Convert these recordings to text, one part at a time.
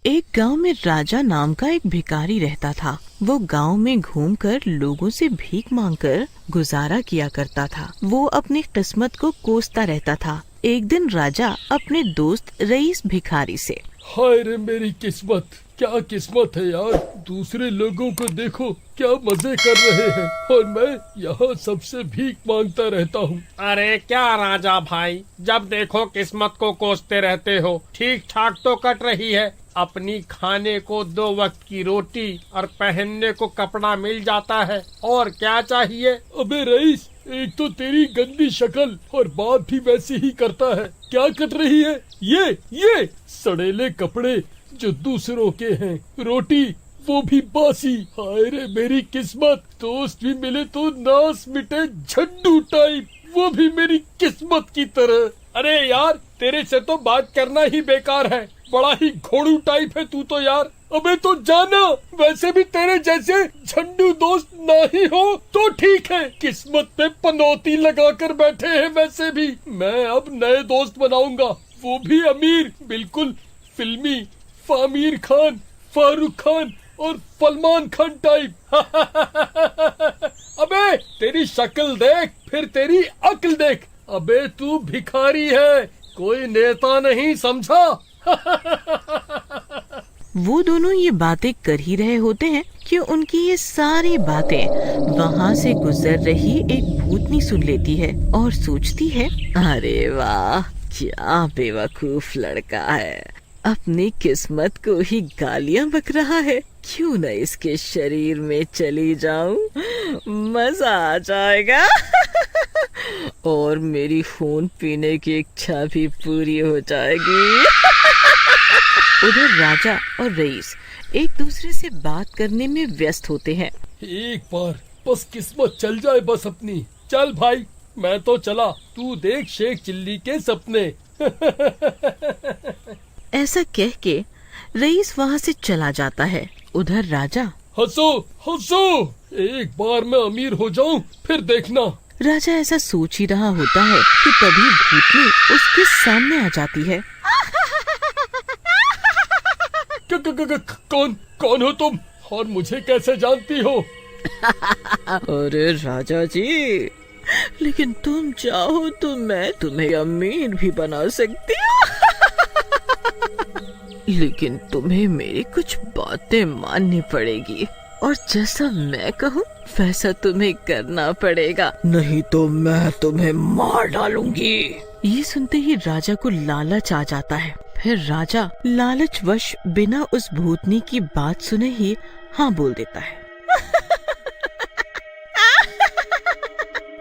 एक गांव में राजा नाम का एक भिखारी रहता था। वो गांव में घूमकर लोगों से भीख मांगकर गुजारा किया करता था। वो अपनी किस्मत को कोसता रहता था। एक दिन राजा अपने दोस्त रईस भिखारी से, हाय रे मेरी किस्मत, क्या किस्मत है यार। दूसरे लोगों को देखो क्या मजे कर रहे हैं और मैं यहाँ सबसे भीख मांगता रहता हूँ। अरे क्या राजा भाई, जब देखो किस्मत को कोसते रहते हो। ठीक ठाक तो कट रही है, अपनी खाने को 2 वक्त की रोटी और पहनने को कपड़ा मिल जाता है, और क्या चाहिए। अबे रईस, एक तो तेरी गंदी शक्ल और बात भी वैसी ही करता है। क्या कट रही है ये सड़ेले कपड़े जो दूसरों के हैं, रोटी वो भी बासी। हाय रे मेरी किस्मत, दोस्त भी मिले तो नास मिटे झंडू टाइप, वो भी मेरी किस्मत की तरह। अरे यार, तेरे से तो बात करना ही बेकार है, बड़ा ही घोड़ू टाइप है तू तो यार। अबे तो जाना, वैसे भी तेरे जैसे झंडू दोस्त ना ही हो तो ठीक है, किस्मत पे पनौती लगा कर बैठे हैं। वैसे भी मैं अब नए दोस्त बनाऊंगा, वो भी अमीर, बिल्कुल फिल्मी आमिर खान, फारूक खान और सलमान खान टाइप। अबे तेरी शक्ल देख, फिर तेरी अक्ल देख। अबे तू भिखारी है, कोई नेता नहीं, समझा। वो दोनों ये बातें कर ही रहे होते हैं कि उनकी ये सारी बातें वहाँ से गुजर रही एक भूतनी सुन लेती है और सोचती है, अरे वाह, क्या बेवकूफ लड़का है, अपनी किस्मत को ही गालियां बक रहा है। क्यों न इसके शरीर में चली जाऊं, मजा आ जाएगा। और मेरी खून पीने की इच्छा भी पूरी हो जाएगी। उधर राजा और रईस एक दूसरे से बात करने में व्यस्त होते हैं। एक बार बस किस्मत चल जाए बस अपनी। चल भाई, मैं तो चला, तू देख शेख चिल्ली के सपने। ऐसा कह के रईस वहाँ से चला जाता है। उधर राजा, हंसो हंसो, एक बार मैं अमीर हो जाऊं फिर देखना। राजा ऐसा सोच ही रहा होता है कि तभी भूतनी उसके सामने आ जाती है। कौन हो तुम और मुझे कैसे जानती हो? अरे राजा जी, लेकिन तुम चाहो तो मैं तुम्हें अमीर भी बना सकती हूँ। लेकिन तुम्हें मेरी कुछ बातें माननी पड़ेगी और जैसा मैं कहूँ वैसा तुम्हें करना पड़ेगा, नहीं तो मैं तुम्हें मार डालूंगी। ये सुनते ही राजा को लालच आ जाता है। फिर राजा लालचवश बिना उस भूतनी की बात सुने ही हाँ बोल देता है।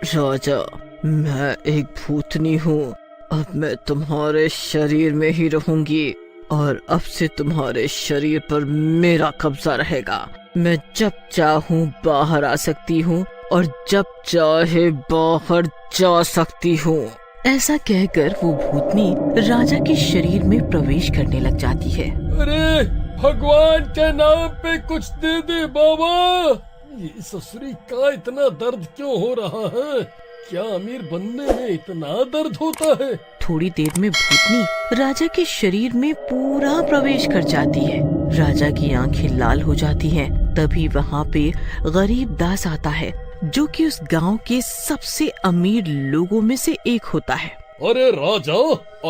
राजा, मैं एक भूतनी हूँ, अब मैं तुम्हारे शरीर में ही रहूंगी और अब से तुम्हारे शरीर पर मेरा कब्जा रहेगा। मैं जब चाहूँ बाहर आ सकती हूँ और जब चाहे बाहर जा सकती हूँ। ऐसा कहकर वो भूतनी राजा के शरीर में प्रवेश करने लग जाती है। अरे भगवान के नाम पे कुछ दे दे बाबा, ये ससुरी का इतना दर्द क्यों हो रहा है? क्या अमीर बनने में इतना दर्द होता है? थोड़ी देर में भूतनी राजा के शरीर में पूरा प्रवेश कर जाती है। राजा की आंखें लाल हो जाती हैं। तभी वहाँ पे गरीब दास आता है जो कि उस गांव के सबसे अमीर लोगों में से एक होता है। अरे राजा,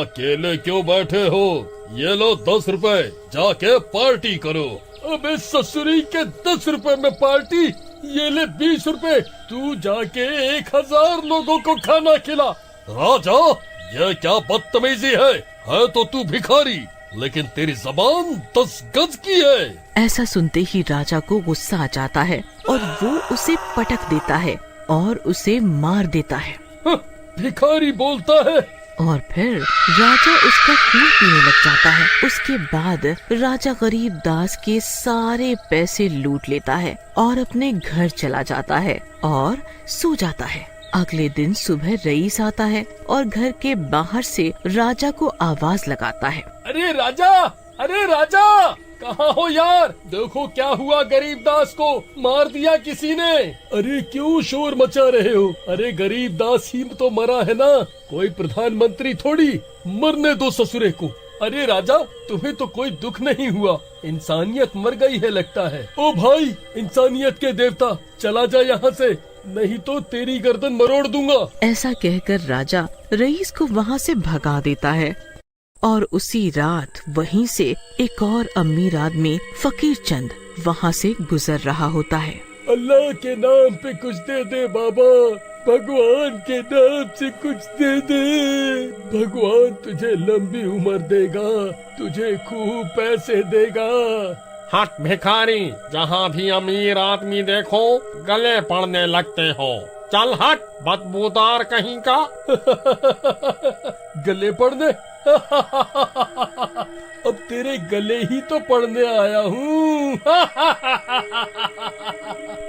अकेले क्यों बैठे हो? ये लो 10 रुपए, जाके पार्टी करो। अबे ससुरी के 10 रुपए में पार्टी, ये ले 20 रुपए, तू जाके 1000 लोगों को खाना खिला। राजा, ये क्या बदतमीजी है तो तू भिखारी, लेकिन तेरी जबान 10 गज की है। ऐसा सुनते ही राजा को गुस्सा आ जाता है और वो उसे पटक देता है और उसे मार देता है। भिखारी बोलता है। और फिर राजा उसका खून पीने लग जाता है। उसके बाद राजा गरीब दास के सारे पैसे लूट लेता है और अपने घर चला जाता है और सो जाता है। अगले दिन सुबह रईस आता है और घर के बाहर से राजा को आवाज लगाता है। अरे राजा, अरे राजा, कहाँ हो यार? देखो क्या हुआ, गरीब दास को मार दिया किसी ने। अरे क्यों शोर मचा रहे हो? अरे गरीब दास ही तो मरा है ना, कोई प्रधानमंत्री थोड़ी। मरने दो ससुरे को, अरे राजा, तुम्हें तो कोई दुख नहीं हुआ, इंसानियत मर गई है लगता है। ओ भाई, इंसानियत के देवता, चला जा यहाँ से, नहीं तो तेरी गर्दन मरोड़ दूंगा। ऐसा कहकर राजा रईस को वहाँ से भगा देता है और उसी रात वहीं से एक और अमीर आदमी फकीर चंद वहाँ से गुजर रहा होता है। अल्लाह के नाम पे कुछ दे दे बाबा, भगवान के नाम से कुछ दे दे, भगवान तुझे लंबी उम्र देगा, तुझे खूब पैसे देगा। हट भिखारी, जहाँ भी अमीर आदमी देखो गले पड़ने लगते हो। चल हट, बदबूदार कहीं का। गले पड़ने? अब तेरे गले ही तो पड़ने आया हूँ।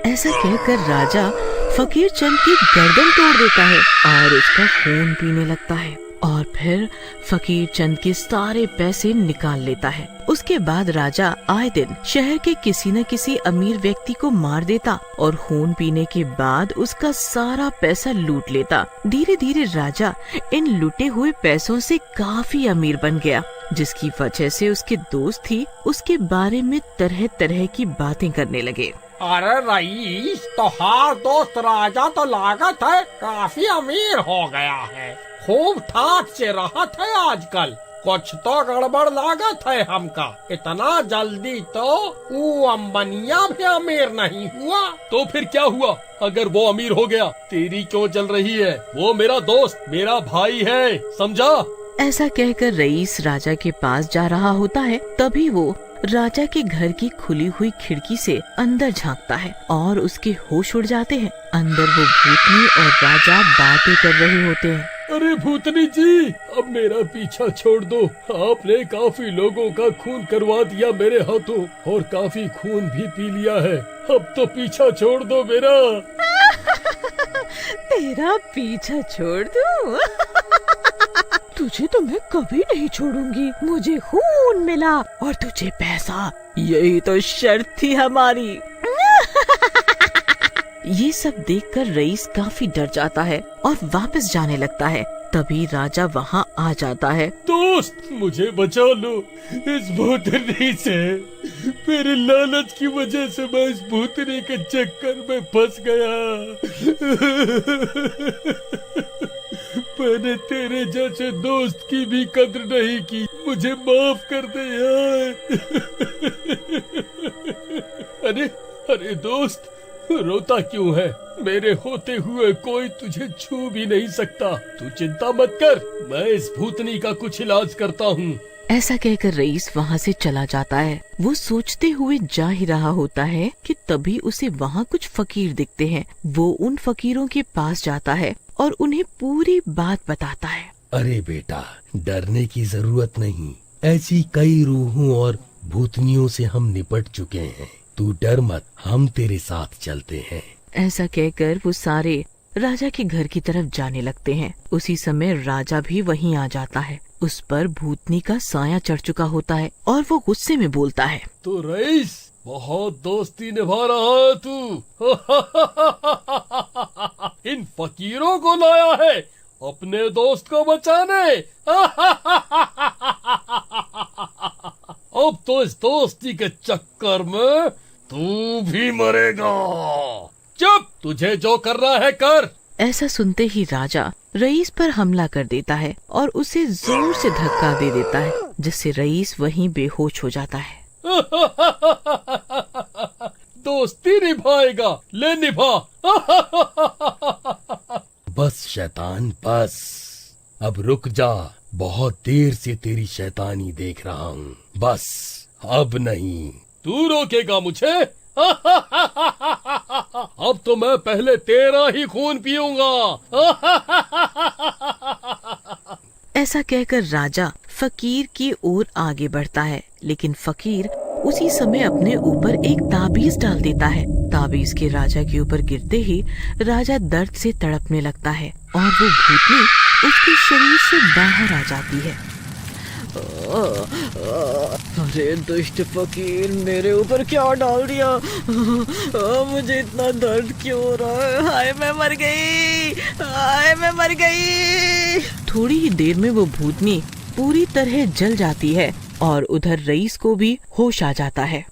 ऐसा कहकर राजा फकीर चंद की गर्दन तोड़ देता है और उसका खून पीने लगता है और फिर फकीर चंद के सारे पैसे निकाल लेता है। उसके बाद राजा आए दिन शहर के किसी न किसी अमीर व्यक्ति को मार देता और खून पीने के बाद उसका सारा पैसा लूट लेता। धीरे धीरे राजा इन लूटे हुए पैसों से काफी अमीर बन गया, जिसकी वजह से उसके दोस्त थी उसके बारे में तरह तरह की बातें करने लगे। अरे रईस, तो हार दोस्त राजा तो लागत है काफी अमीर हो गया है, खूब ठाट से राहत है आजकल, कुछ तो गड़बड़ लागत है हमका। इतना जल्दी तो वो अंबनिया भी अमीर नहीं हुआ। तो फिर क्या हुआ अगर वो अमीर हो गया? तेरी क्यों जल रही है? वो मेरा दोस्त, मेरा भाई है, समझा? ऐसा कहकर रईस राजा के पास जा रहा होता है, तभी वो राजा के घर की खुली हुई खिड़की से अंदर झांकता है और उसके होश उड़ जाते हैं। अंदर वो भूतनी और राजा बातें कर रहे होते हैं। अरे भूतनी जी, अब मेरा पीछा छोड़ दो, आपने काफी लोगों का खून करवा दिया मेरे हाथों और काफी खून भी पी लिया है, अब तो पीछा छोड़ दो मेरा। तेरा पीछा छोड़ दूं? तुझे तो मैं कभी नहीं छोड़ूंगी, मुझे खून मिला और तुझे पैसा, यही तो शर्त थी हमारी। ये सब देखकर रईस काफी डर जाता है और वापस जाने लगता है। तभी राजा वहाँ आ जाता है। दोस्त, मुझे बचा लो इस भूतनी से, मेरे लालच की वजह से मैं इस भूतनी के चक्कर में फंस गया। मैंने तेरे जैसे दोस्त की भी कद्र नहीं की, मुझे माफ कर दे यार। अरे अरे दोस्त, रोता क्यों है? मेरे होते हुए कोई तुझे छू भी नहीं सकता, तू चिंता मत कर, मैं इस भूतनी का कुछ इलाज करता हूँ। ऐसा कहकर रईस वहाँ से चला जाता है। वो सोचते हुए जा ही रहा होता है कि तभी उसे वहाँ कुछ फकीर दिखते हैं। वो उन फकीरों के पास जाता है और उन्हें पूरी बात बताता है। अरे बेटा, डरने की जरूरत नहीं, ऐसी कई रूहों और भूतनियों से हम निपट चुके हैं, तू डर मत, हम तेरे साथ चलते हैं। ऐसा कहकर वो सारे राजा के घर की तरफ जाने लगते हैं। उसी समय राजा भी वहीं आ जाता है। उस पर भूतनी का साया चढ़ चुका होता है और वो गुस्से में बोलता है, तो रईस, बहुत दोस्ती निभा रहा है तू। इन फकीरों को लाया है अपने दोस्त को बचाने। अब तो इस दोस्ती के चक्कर में तू भी मरेगा। चुप, तुझे जो करना है कर। ऐसा सुनते ही राजा रईस पर हमला कर देता है और उसे जोर से धक्का दे देता है, जिससे रईस वहीं बेहोश हो जाता है। दोस्ती निभाएगा, ले निभा। बस शैतान बस, अब रुक जा, बहुत देर से तेरी शैतानी देख रहा हूँ, बस अब नहीं। तू रोकेगा मुझे? अब तो मैं पहले तेरा ही खून पीऊंगा। ऐसा कहकर राजा फकीर की ओर आगे बढ़ता है, लेकिन फकीर उसी समय अपने ऊपर एक ताबीज डाल देता है। ताबीज के राजा के ऊपर गिरते ही राजा दर्द से तड़पने लगता है और वो भूतनी उसके शरीर से बाहर आ जाती है। अरे दुष्ट फकीर, मेरे ऊपर क्या डाल दिया? मुझे इतना दर्द क्यों हो रहा है? हाय मैं मर गई, हाय मैं मर गई। थोड़ी ही देर में वो भूतनी पूरी तरह जल जाती है और उधर रईस को भी होश आ जाता है।